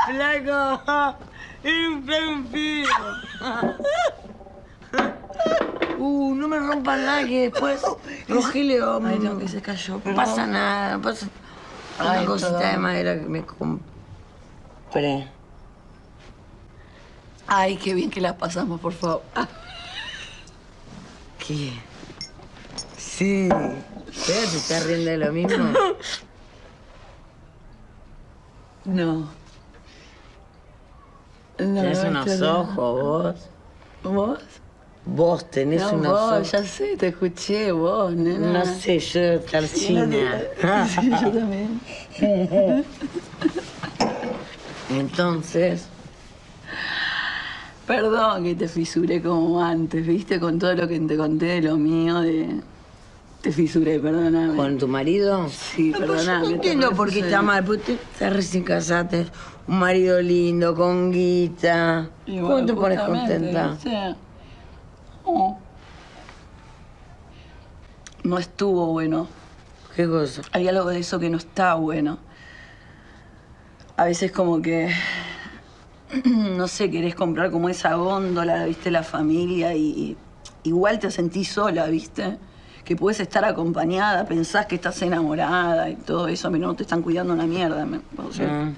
Flaco, era un fío. No me rompan nada que después Rogelio... Ay, no, que se cayó. No pasa nada, no pasa... Una cosita de madera que me compré. Ay, qué bien que la pasamos, por favor. ¿Qué? Sí. ¿Te estás riendo de lo mismo? No. Tenés unos ojos, vos. ¿Vos? Vos tenés unos ojos. Vos, ya sé, te escuché, vos, nena. No sé, yo Tarchina. Sí, yo también. Entonces... Perdón que te fisuré como antes, ¿viste? Con todo lo que te conté de lo mío, Te fisuré, perdóname. ¿Con tu marido? Sí, perdóname. No entiendo por qué está mal, porque estás recién casada, un marido lindo, con guita. Bueno, ¿Cómo te pones contenta? No estuvo bueno. ¿Qué cosa? Hay algo de eso que no está bueno. A veces como que, no sé, querés comprar como esa góndola, ¿viste? La familia y igual te sentís sola, ¿viste? Que puedes estar acompañada, pensás que estás enamorada y todo eso, pero no te están cuidando una mierda. O sea,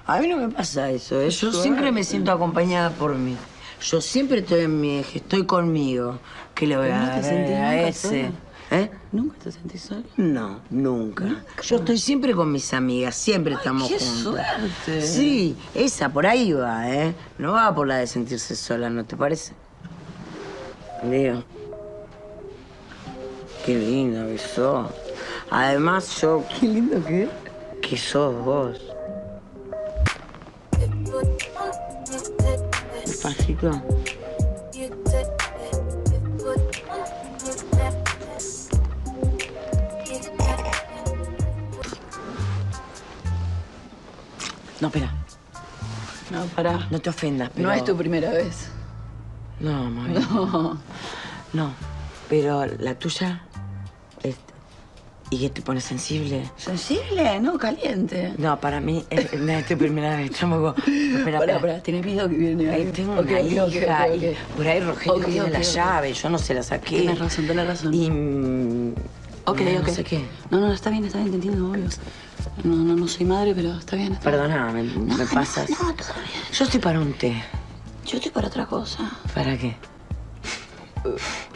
A mí no me pasa eso, ¿eh? Yo siempre me siento acompañada por mí. Yo siempre estoy en mi eje, estoy conmigo. ¿Qué le voy a dar a ese? ¿Eh? ¿Nunca te sentís sola? No, nunca. Yo estoy siempre con mis amigas, siempre estamos ¡Qué juntas. suerte! Sí, esa por ahí va, ¿eh? No va por la de sentirse sola, ¿no te parece? Digo. Qué linda que sos. Además, yo... Qué lindo que es. Que sos vos. Despacito. No, espera. No, pará. No te ofendas, pero... No es tu primera vez. No, mami. No. No, pero la tuya... ¿Y que te pone sensible? ¿Sensible? No, caliente. No, para mí no es tu primera vez. Yo me hago... Pará, ¿tenés miedo que viene ahí? Tengo una hija y por ahí Rogelio tiene la llave. Yo no se la saqué. Tienes razón. Y... Ok. No sé qué. No, está bien, te entiendo, obvio. No soy madre, pero está bien. Perdóname, me pasas. No, todo bien. Yo estoy para un té. Yo estoy para otra cosa. ¿Para qué?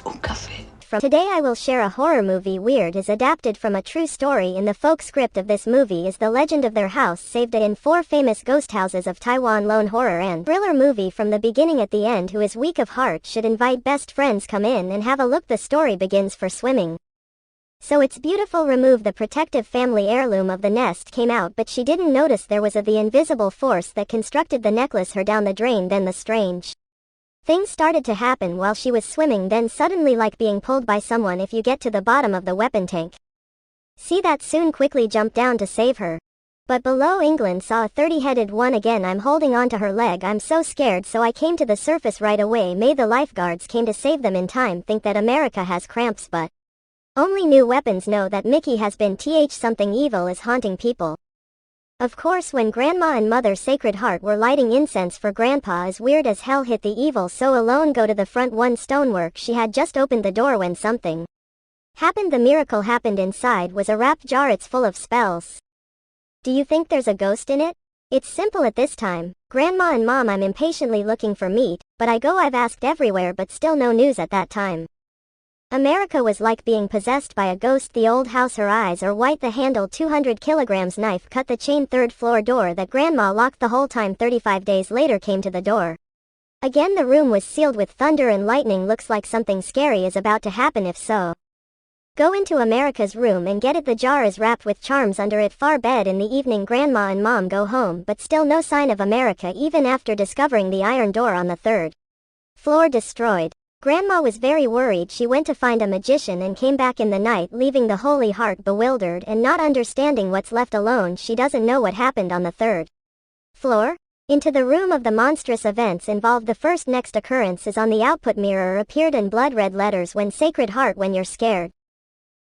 Un café. Today I will share a horror movie Weird is adapted from a true story. In the folk script of this movie is the legend of their house saved in 4 famous ghost houses of Taiwan. Lone horror and thriller movie from the beginning at the end. Who is weak of heart should invite best friends come in and have a look. The story begins for swimming. So it's beautiful. Remove the protective family heirloom of the nest came out, but she didn't notice there was the invisible force that constructed the necklace her down the drain. Then the strange things started to happen while she was swimming, then suddenly like being pulled by someone if you get to the bottom of the weapon tank. See that soon quickly jumped down to save her. But below England saw a 30-headed one again. I'm holding on to her leg. I'm so scared, so I came to the surface right away. May the lifeguards came to save them in time. Think that America has cramps, but only new weapons know that Mickey has been something evil is haunting people. Of course, when Grandma and Mother Sacred Heart were lighting incense for Grandpa, as weird as hell hit the evil so alone. Go to the front. One stonework. She had just opened the door when something happened. The miracle happened. Inside was a wrapped jar. It's full of spells. Do you think there's a ghost in it? It's simple at this time. Grandma and Mom, I'm impatiently looking for meat, but I've asked everywhere but still no news at that time. America was like being possessed by a ghost. The old house, her eyes are white. The handle 200 kilograms knife cut the chain. 3rd floor door that Grandma locked the whole time. 35 days later came to the door. Again the room was sealed with thunder and lightning. Looks like something scary is about to happen. If so, go into America's room and get it. The jar is wrapped with charms under it. Far bed. In the evening Grandma and Mom go home, but still no sign of America even after discovering the iron door on the 3rd floor destroyed. Grandma was very worried. She went to find a magician and came back in the night, leaving the Holy Heart bewildered and not understanding what's left alone. She doesn't know what happened on the 3rd floor. Into the room of the monstrous events involved. The first next occurrence is on the output mirror appeared in blood red letters. When Sacred Heart, when you're scared,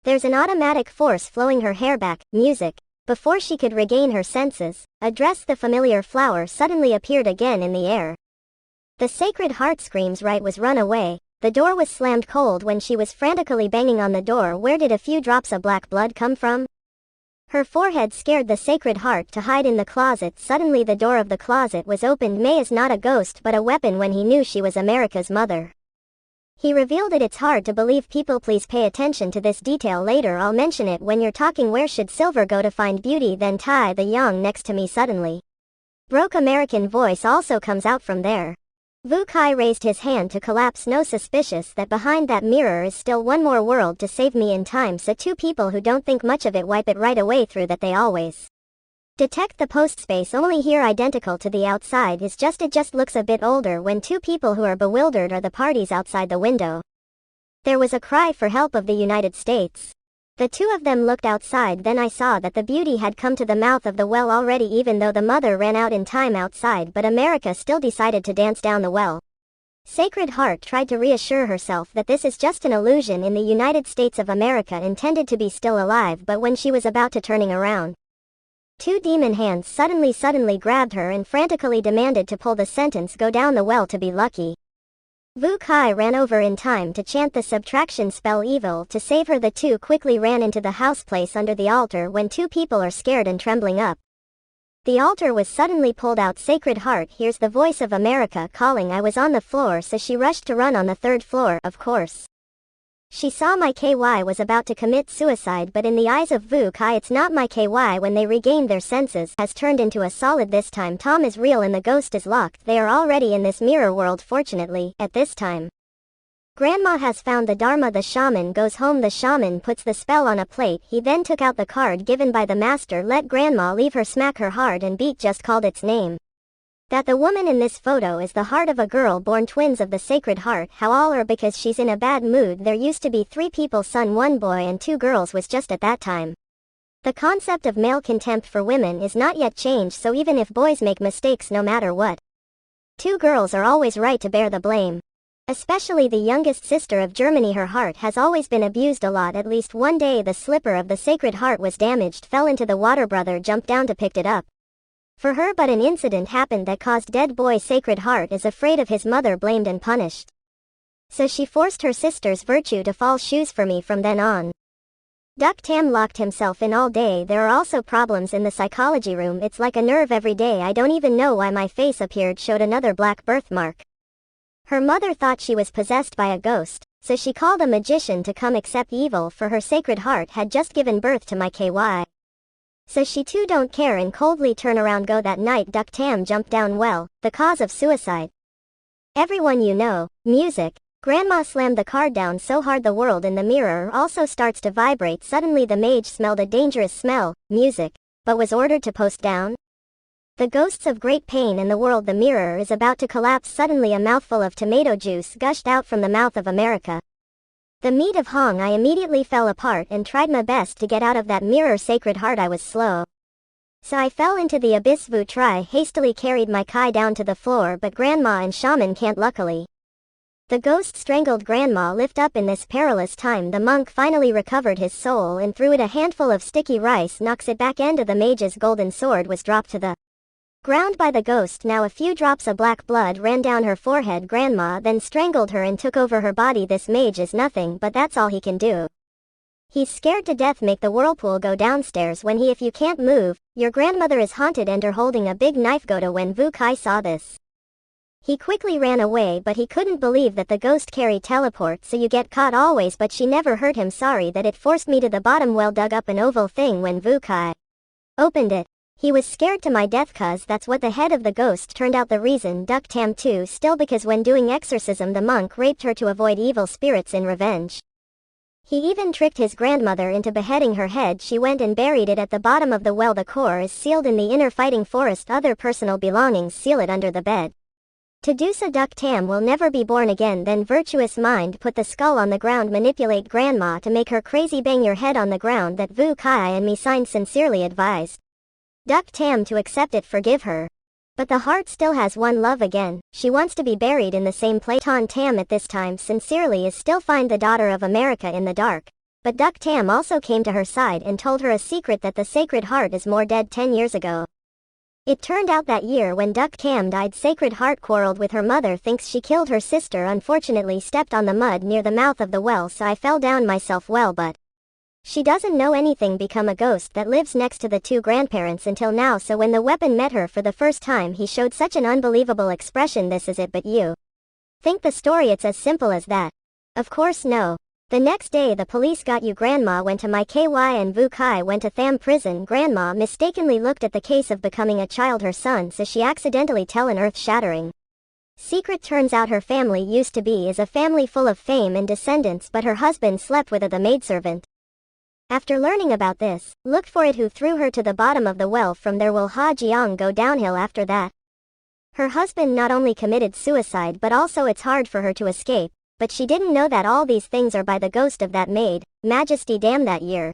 there's an automatic force flowing her hair back. Music. Before she could regain her senses, a dress the familiar flower suddenly appeared again in the air. The Sacred Heart screams right was run away. The door was slammed cold when she was frantically banging on the door. Where did a few drops of black blood come from? Her forehead scared the Sacred Heart to hide in the closet. Suddenly the door of the closet was opened. May is not a ghost but a weapon when he knew she was America's mother. He revealed it. It's hard to believe people. Please pay attention to this detail later. I'll mention it when you're talking. Where should Silver go to find beauty? Then Tai the Young next to me suddenly. Broke American voice also comes out from there. Vu Kai raised his hand to collapse. No, suspicious that behind that mirror is still one more world to save me in time. So two people who don't think much of it wipe it right away through that they always detect the post space only here identical to the outside is just it just looks a bit older when two people who are bewildered are the parties outside the window. There was a cry for help of the United States. The two of them looked outside. Then I saw that the beauty had come to the mouth of the well already, even though the mother ran out in time outside, but America still decided to dance down the well. Sacred Heart tried to reassure herself that this is just an illusion in the United States of America intended to be still alive, but when she was about to turning around, two demon hands suddenly grabbed her and frantically demanded to pull the sentence go down the well to be lucky. Vu Kai ran over in time to chant the subtraction spell evil to save her. The two quickly ran into the house place under the altar when two people are scared and trembling up. The altar was suddenly pulled out. Sacred Heart hears the voice of America calling. I was on the floor, so she rushed to run on the third floor, of course. She saw my KY was about to commit suicide, but in the eyes of Vu Kai it's not. My KY, when they regained their senses, has turned into a solid. This time Tom is real and the ghost is locked. They are already in this mirror world fortunately, at this time. Grandma has found the Dharma. The shaman goes home. The shaman puts the spell on a plate. He then took out the card given by the master. Let Grandma leave her, smack her hard and beat, just called its name. That the woman in this photo is the heart of a girl born twins of the Sacred Heart. How all are because she's in a bad mood. There used to be 3 people, son, 1 boy and 2 girls was just at that time. The concept of male contempt for women is not yet changed, so even if boys make mistakes no matter what, 2 girls are always right to bear the blame. Especially the youngest sister of Germany. Her heart has always been abused a lot. At least one day the slipper of the Sacred Heart was damaged, fell into the water. Brother jumped down to pick it up for her, but an incident happened that caused dead boy. Sacred Heart is afraid of his mother, blamed and punished. So she forced her sister's virtue to fall shoes for me from then on. Duck Tam locked himself in all day. There are also problems in the psychology room. It's like a nerve every day. I don't even know why my face appeared, showed another black birthmark. Her mother thought she was possessed by a ghost, so she called a magician to come accept evil for her. Sacred Heart had just given birth to my KY. So she too don't care and coldly turn around go. That night Duck Tam jumped down well, the cause of suicide. Everyone you know, music. Grandma slammed the card down so hard the world in the mirror also starts to vibrate. Suddenly the mage smelled a dangerous smell, music, but was ordered to post down. The ghosts of great pain in the world. The mirror is about to collapse. Suddenly a mouthful of tomato juice gushed out from the mouth of America. The meat of Hong. I immediately fell apart and tried my best to get out of that mirror. Sacred Heart, I was slow, so I fell into the abyss. Vu Tri hastily carried my Kai down to the floor, but Grandma and Shaman can't luckily. The ghost strangled Grandma. Lift up in this perilous time. The monk finally recovered his soul and threw it a handful of sticky rice, knocks it back. End of the mage's golden sword was dropped to the ground by the ghost. Now a few drops of black blood ran down her forehead. Grandma then strangled her and took over her body. This mage is nothing, but that's all he can do. He's scared to death. Make the whirlpool go downstairs when he, if you can't move, your grandmother is haunted. Enter holding a big knife. Go to. When Vu Kai saw this, he quickly ran away, but he couldn't believe that the ghost carried teleport, so you get caught always, but she never hurt him. Sorry that it forced me to the bottom well. Dug up an oval thing. When Vu Kai opened it, he was scared to my death, cause that's what the head of the ghost turned out. The reason Duck Tam too, still because when doing exorcism the monk raped her to avoid evil spirits in revenge. He even tricked his grandmother into beheading her head. She went and buried it at the bottom of the well. The core is sealed in the inner fighting forest. Other personal belongings, seal it under the bed. To do so Duck Tam will never be born again. Then virtuous mind put the skull on the ground. Manipulate Grandma to make her crazy. Bang your head on the ground. That Vu Kai and me signed. Sincerely advised Duck Tam to accept it, forgive her. But the heart still has one love again. She wants to be buried in the same place. Ton Tam at this time sincerely is still find the daughter of America in the dark. But Duck Tam also came to her side and told her a secret that the Sacred Heart is more dead 10 years ago. It turned out that year when Duck Tam died, Sacred Heart quarreled with her mother, thinks she killed her sister, unfortunately stepped on the mud near the mouth of the well, so I fell down myself, well, but she doesn't know anything, become a ghost that lives next to the two grandparents until now. So when the weapon met her for the first time, he showed such an unbelievable expression. This is it, but you think the story it's as simple as that? Of course no. The next day the police got you. Grandma went to my KY and Vu Kai went to Tham prison. Grandma mistakenly looked at the case of becoming a child her son, so she accidentally tell an earth-shattering secret. Turns out her family used to be is a family full of fame and descendants, but her husband slept with the maidservant. After learning about this, look for it who threw her to the bottom of the well. From there will Ha Jiang go downhill after that. Her husband not only committed suicide but also it's hard for her to escape. But she didn't know that all these things are by the ghost of that maid, Majesty. Damn, that year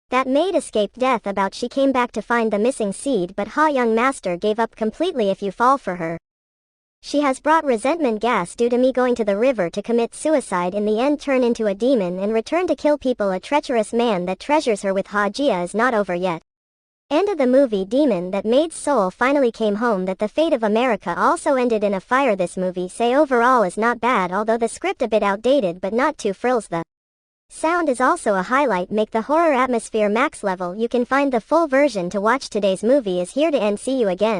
that maid escaped death, about she came back to find the missing seed, but Ha young master gave up completely. If you fall for her, she has brought resentment gas due to me going to the river to commit suicide, in the end turn into a demon and return to kill people. A treacherous man that treasures her with Ha Jia is not over yet. End of the movie. Demon that maid's soul finally came home. That the fate of America also ended in a fire. This movie say overall is not bad, although the script a bit outdated but not too frills. The sound is also a highlight, make the horror atmosphere max level. You can find the full version to watch. Today's movie is here to end. See you again.